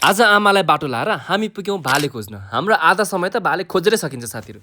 आज आमालाई बाटो लाएर हामी पुग्यौं भाले खोज्न। हाम्रो आधा समय त भाले खोजेरै सकिन्छ साथीहरु।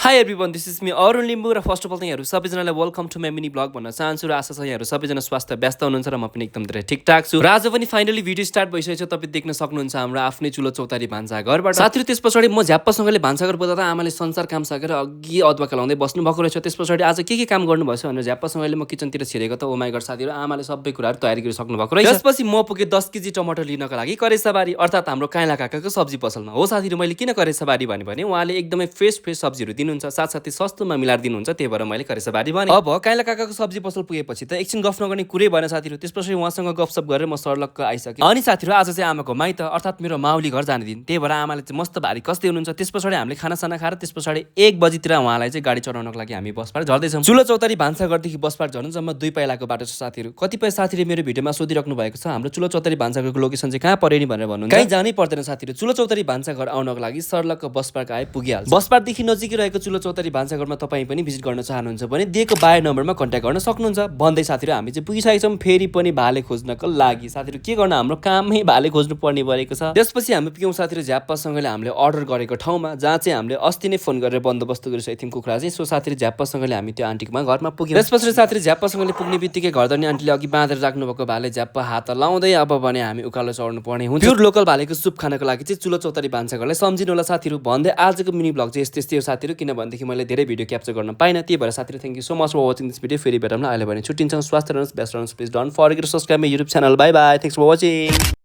Hi everyone, this is me Arun Limbu र फर्स्ट अफ अल यहाँहरु सबैजनालाई welcome to my mini blog भन्न चाहन्छु र आशा छ यहाँहरु सबैजना स्वास्थ्य व्यस्त हुनुहुन्छ र म पनि एकदम धेरै ठिकठाक छु। र आज पनि फाइनली भिडियो स्टार्ट भइसकेछ। तपाई देख्न सक्नुहुन्छ हाम्रो आफ्नै चुलो चौतारी भान्सा घरबाट। साथीहरु त्यसपछि म झ्याप्पसँगले भान्साघर बोलाउँदा आमाले संसार काम सकेर अघि अदुवा केलाउँदै बस्नु भएको रहेछ। त्यसपछि आज के काम गर्नु भएछ भनेर झ्याप्पसँगले म किचनतिर छिरेको त ओ माइ गॉड साथीहरु, आमाले सबै कुराहरु तयारी गरिसक्नु भएको रहेछ। त्यसपछि म पुगे 10 केजी टमाटर लिनको लागि करेसाबारी अर्थात हाम्रो काइला काकाको सब्जी पसलमा। हो साथीहरु, मैले किन करेसाबारी भने उहाँले एकदमै फ्रेश सब्जीहरु दिनुहुन्छ, साथसाथै सस्तोमा मिलाएर दिनुहुन्छ, त्यही भएर मैले करेसाबारी भने। अब काइला काकाको सब्जी पसल पुगेपछि त एकछिन गफ नगर्ने कुरै भएन साथीहरु। त्यसपछि उहाँसँग गफसप गरेर म सर्लक्क आइसके। अनि साथीहरु आज चाहिँ आमाको माइत अर्थात मेरो माउली घर जाने दिन, त्यही भएर आमाले चाहिँ मस्त भारी कस्दै हुनुहुन्छ। त्यसपछि हामीले खानासाना खाएर त्यसपछि 1 बजीतिर उहाँलाई चाहिँ गाडी चढाउनको लागि हामी बसबाट झर्दैछौँ। चुलो चौतारी भान्साघरदेखि बसबाट झर्नु जम्मा 2 पाइलाको बाटो छ साथीहरु। कतिपय साथीले मेरो भिडियोमा सोधिराख्नु भएको छ हाम्रो चुलो चौतारी भान्साघरको लोकेसन चाहिँ कहाँ पर्यो नि भनेर भन्नुहुन्छ। कहीँ जानै पर्दैन साथीहरु, चुलो चौतारी भान्साघर आउनको लागि सर्लक्क बस पार्क आए पुगिहाल्छ। बस पार्कदेखि नजिकै रहेको चुलो चौतारी भान्साघरमा तपाई पनि भिजिट गर्न चाहनुहुन्छ भने दिएको बायो नम्बरमा कन्ट्याक्ट गर्न सक्नुहुन्छ। भन्दै साथीहरु हामी चाहिँ पुगिसकेका छौँ फेरि पनि भाले खोज्नको लागि। साथीहरु के गर्न, हाम्रो कामै भाले खोज्नु पर्ने भएको छ। त्यसपछि हामी पुग्यौं साथीहरु झ्याप्पसँगले हामीले अर्डर गरेको ठाउँमा, जहाँ चाहिँ हामीले अस्ति नै फोन गरेर बन्दोबस्त गरिसकेको थियौं कुखुरा चाहिँ। सो साथीहरु झ्याप्पसँगले हामी त्यो आन्टीकोमा घरमा पुग्यौं। त्यसपछि साथीहरु झ्याप्पसँगले पुग्ने बित्तिकै घरधनी आन्टीले अघि बाँधेर राख्नु भएको भाले झ्याप्प हात लाउँदै अब भने हामी उकालो चढ्नु पर्ने हुन्छ। प्युर लोकल भालेको सुप खानको लागि चाहिँ चुलो चौतारी भान्साघरलाई सम्झिनु होला साथीहरु। भन्दै आजको मिनी ब्लग चाहिँ यस्तै हो साथीहरु, किनभनेदेखि मैले धेरै भिडियो क्याप्चर गर्न पाइनँ। त्यही भएर साथीहरु thank you so much for watching this video. फेरि भेटौँला, अहिले भने छुट्टिन्छौँ। स्वास्थ्य रहनुहोस्, बेस्ट रहनुहोस्, please don't forget to subscribe my YouTube channel. Bye bye, thanks for watching.